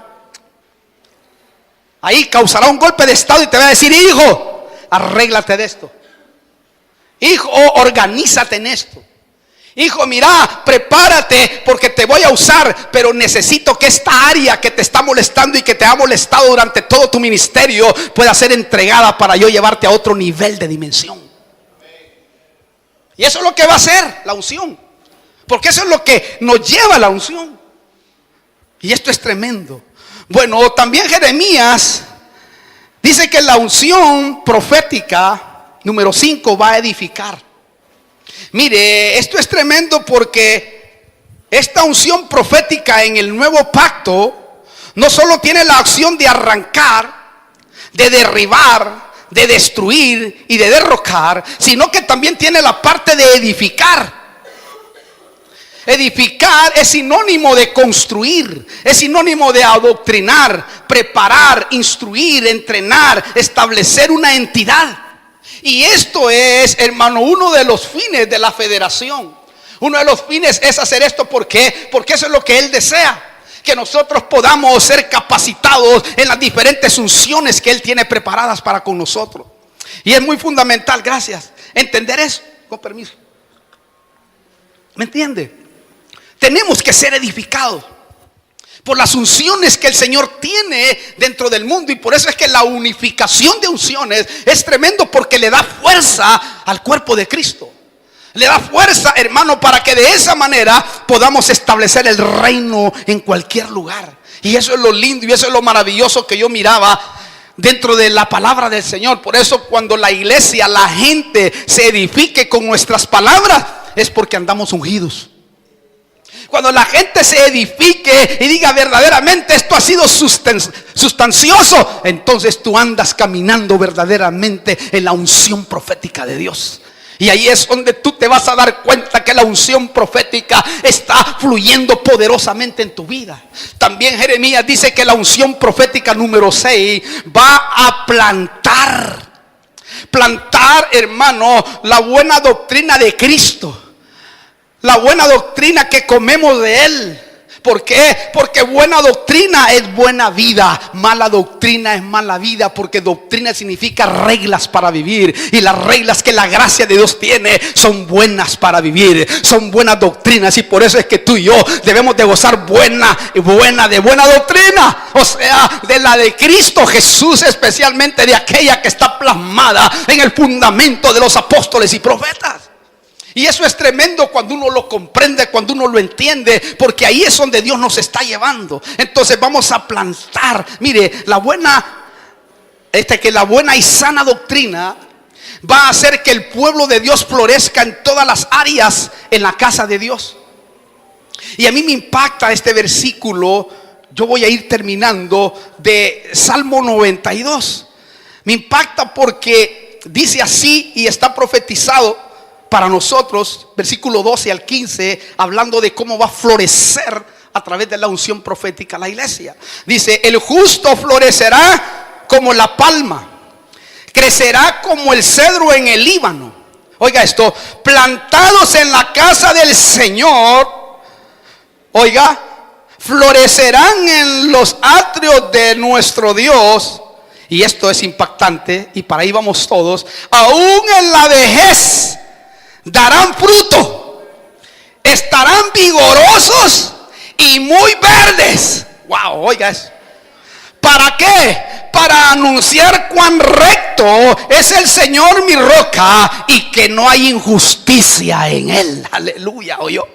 Ahí causará un golpe de estado y te va a decir: hijo, arréglate de esto. Hijo, organízate en esto. Hijo, mira, prepárate, porque te voy a usar, pero necesito que esta área que te está molestando y que te ha molestado durante todo tu ministerio pueda ser entregada para yo llevarte a otro nivel de dimensión. Y eso es lo que va a hacer la unción, porque eso es lo que nos lleva a la unción. Y esto es tremendo. Bueno, también Jeremías dice que la unción profética, número 5, va a edificar. Mire, esto es tremendo, porque esta unción profética en el nuevo pacto no solo tiene la acción de arrancar, de derribar, de destruir y de derrocar, sino que también tiene la parte de edificar. Edificar es sinónimo de construir, es sinónimo de adoctrinar, preparar, instruir, entrenar, establecer una entidad. Y esto es, hermano, uno de los fines de la federación. Uno de los fines es hacer esto. ¿Por qué? Porque eso es lo que Él desea, que nosotros podamos ser capacitados en las diferentes unciones que Él tiene preparadas para con nosotros. Y es muy fundamental, gracias, entender eso. Con permiso, ¿me entiende? Tenemos que ser edificados por las unciones que el Señor tiene dentro del mundo. Y por eso es que la unificación de unciones es tremendo, porque le da fuerza al cuerpo de Cristo. Le da fuerza, hermano, para que de esa manera podamos establecer el reino en cualquier lugar. Y eso es lo lindo y eso es lo maravilloso que yo miraba dentro de la palabra del Señor. Por eso cuando la iglesia, la gente se edifique con nuestras palabras, es porque andamos ungidos. Cuando la gente se edifique y diga verdaderamente esto ha sido sustancioso, entonces tú andas caminando verdaderamente en la unción profética de Dios. Y ahí es donde tú te vas a dar cuenta que la unción profética está fluyendo poderosamente en tu vida. También Jeremías dice que la unción profética número 6 va a plantar, hermano, la buena doctrina de Cristo. La buena doctrina que comemos de Él. ¿Por qué? Porque buena doctrina es buena vida. Mala doctrina es mala vida. Porque doctrina significa reglas para vivir. Y las reglas que la gracia de Dios tiene son buenas para vivir. Son buenas doctrinas. Y por eso es que tú y yo debemos de gozar de buena doctrina. O sea, de la de Cristo Jesús, especialmente de aquella que está plasmada en el fundamento de los apóstoles y profetas. Y eso es tremendo cuando uno lo comprende, cuando uno lo entiende, porque ahí es donde Dios nos está llevando. Entonces vamos a plantar. Mire, la buena y sana doctrina va a hacer que el pueblo de Dios florezca en todas las áreas en la casa de Dios. Y a mí me impacta este versículo. Yo voy a ir terminando, de Salmo 92. Me impacta porque dice así y está profetizado para nosotros, versículo 12 al 15, hablando de cómo va a florecer a través de la unción profética la iglesia. Dice: el justo florecerá como la palma, crecerá como el cedro en el Líbano. Oiga esto: plantados en la casa del Señor, oiga, florecerán en los atrios de nuestro Dios. Y esto es impactante, y para ahí vamos todos. Aún en la vejez darán fruto, estarán vigorosos y muy verdes. Wow, oiga eso. ¿Para qué? Para anunciar cuán recto es el Señor mi roca y que no hay injusticia en Él. Aleluya, oyó.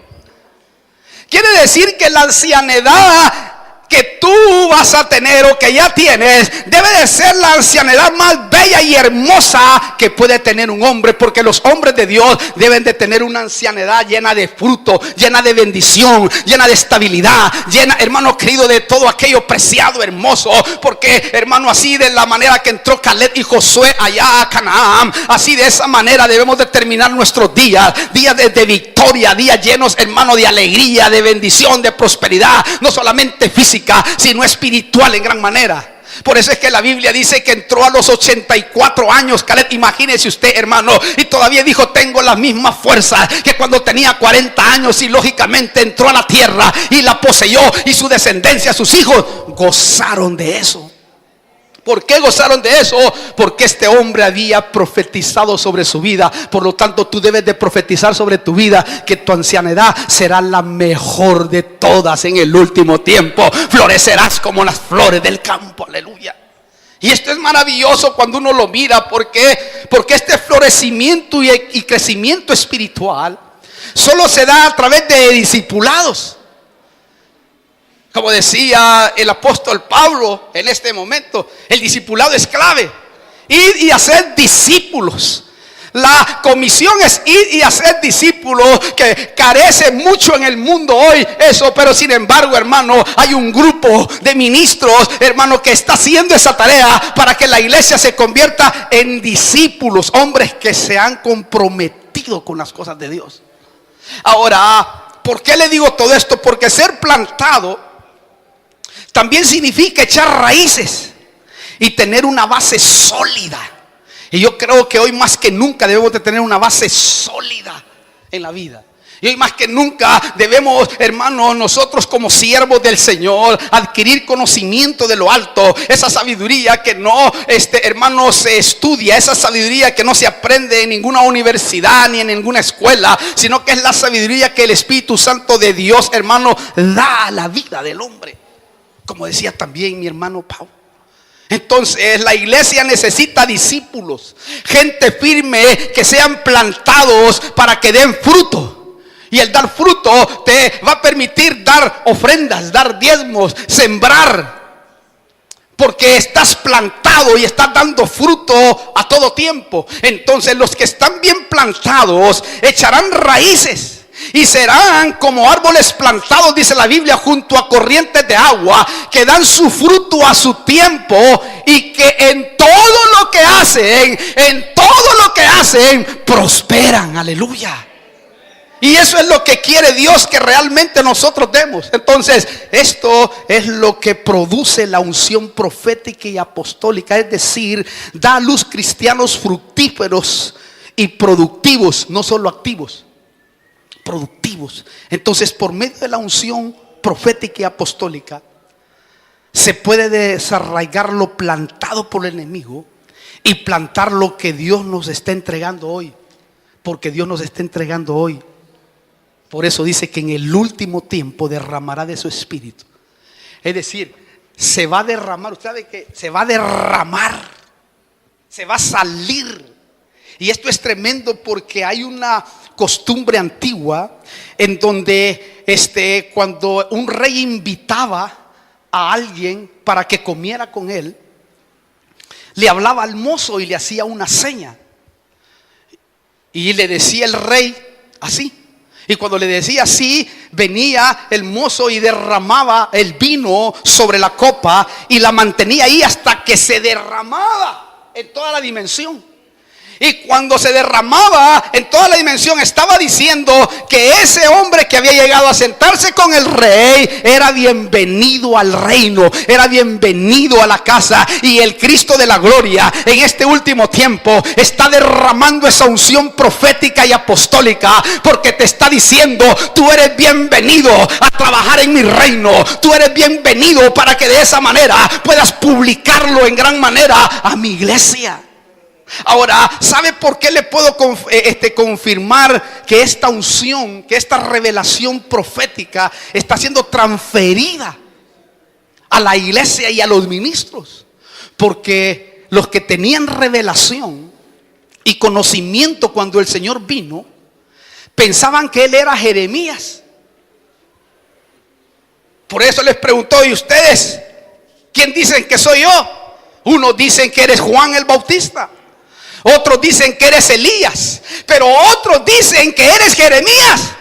Quiere decir que la ancianidad que tú vas a tener o que ya tienes debe de ser la ancianidad más bella y hermosa que puede tener un hombre, porque los hombres de Dios deben de tener una ancianidad llena de fruto, llena de bendición, llena de estabilidad, llena, hermano querido, de todo aquello preciado, hermoso. Porque, hermano, así de la manera que entró Caleb y Josué allá a Canaán, así de esa manera debemos de terminar nuestros días de victoria, días llenos, hermano, de alegría, de bendición, de prosperidad, no solamente física, sino espiritual en gran manera. Por eso es que la Biblia dice que entró a los 84 años Caleb. Imagínese usted, hermano, y todavía dijo: tengo la misma fuerza que cuando tenía 40 años. Y lógicamente entró a la tierra y la poseyó, y su descendencia, sus hijos, gozaron de eso. ¿Por qué gozaron de eso? Porque este hombre había profetizado sobre su vida. Por lo tanto, tú debes de profetizar sobre tu vida que tu ancianidad será la mejor de todas en el último tiempo. Florecerás como las flores del campo. Aleluya. Y esto es maravilloso cuando uno lo mira. ¿Por qué? Porque este florecimiento y crecimiento espiritual solo se da a través de discipulados. Como decía el apóstol Pablo en este momento, el discipulado es clave. Ir y hacer discípulos. La comisión es ir y hacer discípulos, que carece mucho en el mundo hoy eso. Pero sin embargo, hermano, hay un grupo de ministros, hermano, que está haciendo esa tarea para que la iglesia se convierta en discípulos. Hombres que se han comprometido con las cosas de Dios. Ahora, ¿por qué le digo todo esto? Porque ser plantado también significa echar raíces y tener una base sólida. Y yo creo que hoy más que nunca debemos de tener una base sólida en la vida. Y hoy más que nunca debemos, hermanos, nosotros como siervos del Señor, adquirir conocimiento de lo alto. Esa sabiduría que no, hermano, se estudia. Esa sabiduría que no se aprende en ninguna universidad ni en ninguna escuela, sino que es la sabiduría que el Espíritu Santo de Dios, hermano, da a la vida del hombre. Como decía también mi hermano Pau. Entonces la iglesia necesita discípulos, gente firme que sean plantados para que den fruto. Y el dar fruto te va a permitir dar ofrendas, dar diezmos, sembrar. Porque estás plantado y estás dando fruto a todo tiempo. Entonces los que están bien plantados echarán raíces. Y serán como árboles plantados, dice la Biblia, junto a corrientes de agua, que dan su fruto a su tiempo, y que en todo lo que hacen, prosperan. Aleluya. Y eso es lo que quiere Dios, que realmente nosotros demos. Entonces, esto es lo que produce la unción profética y apostólica. Es decir, da a luz cristianos fructíferos y productivos, no solo activos, productivos. Entonces, por medio de la unción profética y apostólica, se puede desarraigar lo plantado por el enemigo y plantar lo que Dios nos está entregando hoy. Porque Dios nos está entregando hoy. Por eso dice que en el último tiempo derramará de su espíritu. Es decir, se va a derramar. Usted sabe que se va a derramar, se va a salir. Y esto es tremendo, porque hay una costumbre antigua en donde cuando un rey invitaba a alguien para que comiera con él, le hablaba al mozo y le hacía una seña. Y le decía el rey así. Y cuando le decía así, venía el mozo y derramaba el vino sobre la copa y la mantenía ahí hasta que se derramaba en toda la dimensión. Y cuando se derramaba en toda la dimensión, estaba diciendo que ese hombre que había llegado a sentarse con el rey era bienvenido al reino, era bienvenido a la casa. Y el Cristo de la gloria en este último tiempo está derramando esa unción profética y apostólica, porque te está diciendo: tú eres bienvenido a trabajar en mi reino, tú eres bienvenido para que de esa manera puedas publicarlo en gran manera a mi iglesia. Ahora, ¿sabe por qué le puedo confirmar que esta unción, que esta revelación profética está siendo transferida a la iglesia y a los ministros? Porque los que tenían revelación y conocimiento cuando el Señor vino, pensaban que Él era Jeremías. Por eso les preguntó: ¿y ustedes quién dicen que soy yo? Unos dicen que eres Juan el Bautista, otros dicen que eres Elías, pero otros dicen que eres Jeremías.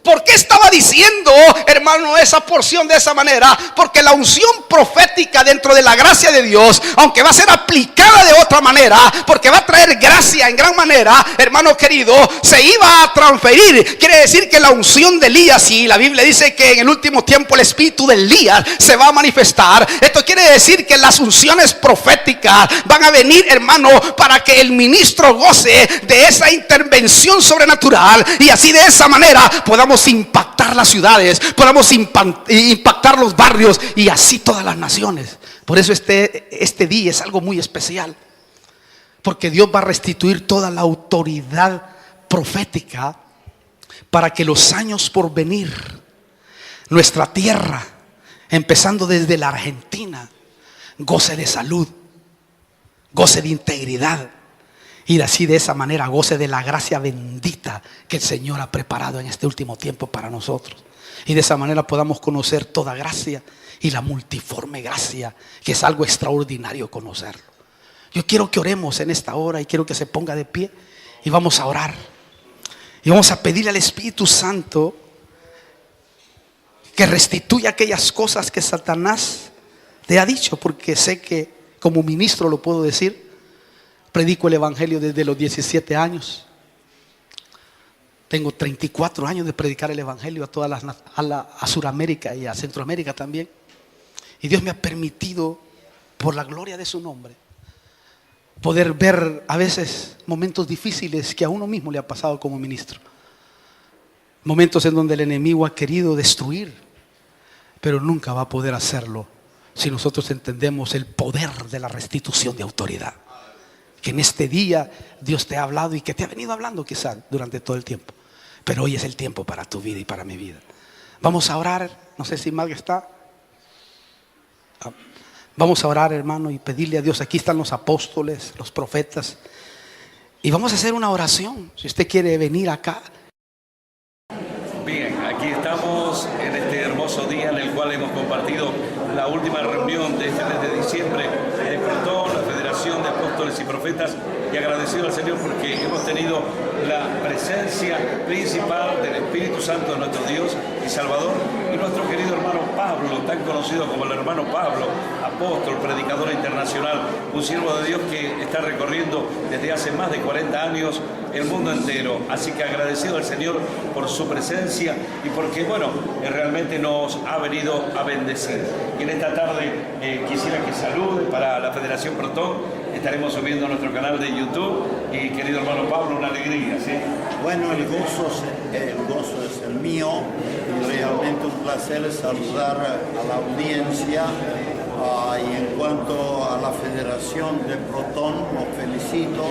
¿Por qué estaba diciendo, hermano, esa porción de esa manera? Porque la unción profética dentro de la gracia de Dios, aunque va a ser aplicada de otra manera, porque va a traer gracia en gran manera, hermano querido, se iba a transferir. Quiere decir que la unción de Elías, y la Biblia dice que en el último tiempo el espíritu de Elías se va a manifestar. Esto quiere decir que las unciones proféticas van a venir, hermano, para que el ministro goce de esa intervención sobrenatural, y así de esa manera podamos impactar las ciudades, podamos impactar los barrios, y así todas las naciones. Por eso este día es algo muy especial, porque Dios va a restituir toda la autoridad profética para que los años por venir, nuestra tierra, empezando desde la Argentina, goce de salud, goce de integridad, y así de esa manera goce de la gracia bendita que el Señor ha preparado en este último tiempo para nosotros. Y de esa manera podamos conocer toda gracia y la multiforme gracia, que es algo extraordinario conocerlo. Yo quiero que oremos en esta hora, y quiero que se ponga de pie y vamos a orar. Y vamos a pedirle al Espíritu Santo que restituya aquellas cosas que Satanás te ha dicho, porque sé que como ministro lo puedo decir. Predico el evangelio desde los 17 años. Tengo 34 años de predicar el evangelio a Sudamérica y a Centroamérica también. Y Dios me ha permitido, por la gloria de su nombre, poder ver a veces momentos difíciles que a uno mismo le ha pasado como ministro. Momentos en donde el enemigo ha querido destruir, pero nunca va a poder hacerlo si nosotros entendemos el poder de la restitución de autoridad. Que en este día Dios te ha hablado, y que te ha venido hablando quizás durante todo el tiempo, pero hoy es el tiempo para tu vida y para mi vida. Vamos a orar. No sé si Magda está. Vamos a orar, hermano, y pedirle a Dios. Aquí están los apóstoles, los profetas, y vamos a hacer una oración. Si usted quiere venir acá. Bien, aquí estamos en este hermoso día en el cual hemos compartido la última reunión de este mes de diciembre de Plutón, la Federación unción de apóstoles y profetas, y agradecido al Señor porque hemos tenido la presencia principal del Espíritu Santo de nuestro Dios y Salvador, y nuestro querido hermano Pablo, tan conocido como el hermano Pablo, apóstol, predicador internacional, un siervo de Dios que está recorriendo desde hace más de 40 años el mundo entero. Así que agradecido al Señor por su presencia y porque, bueno, realmente nos ha venido a bendecir. Y en esta tarde quisiera que salude para la Federación Protón. Estaremos subiendo a nuestro canal de YouTube. Y querido hermano Pablo, una alegría, ¿sí? Bueno, el gozo es el mío, y realmente un placer saludar a la audiencia. Y en cuanto a la Federación de Protón, los felicito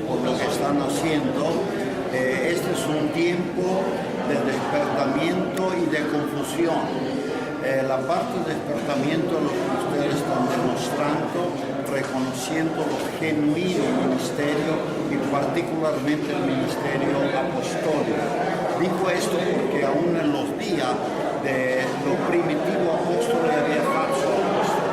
por lo que están haciendo. Este es un tiempo de despertamiento y de confusión. La parte de despertamiento es lo que ustedes están demostrando, reconociendo lo genuino ministerio y particularmente el ministerio apostólico. Digo esto porque aún en los días de los primitivos apóstoles había falsos apóstoles.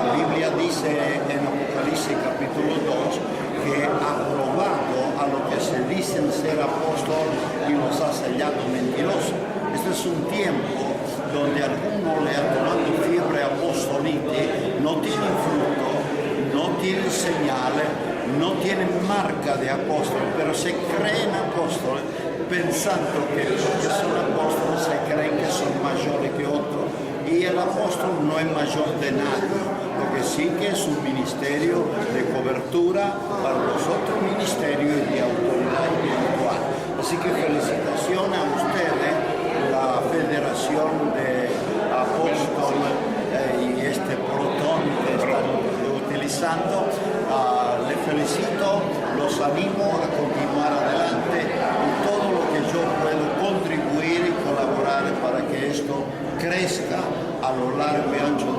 La Biblia dice en Apocalipsis capítulo 2 que ha probado a lo que se dicen ser apóstoles y los ha sellado mentirosos. Este es un tiempo donde alguno le ha tomado fiebre apostolite, no tienen fruto, no tienen señales, no tienen marca de apóstol, pero se creen apóstoles pensando que porque son apóstoles se creen que son mayores que otros. Y el apóstol no es mayor de nadie, lo que sí que es un ministerio de cobertura para los otros ministerios y de autoridad espiritual. Así que felicitaciones a ustedes, la Federación de Apóstoles y este Protón que están utilizando. Les felicito, los animo a continuar adelante y todo lo que yo puedo contribuir y colaborar para que esto crezca a lo largo y ancho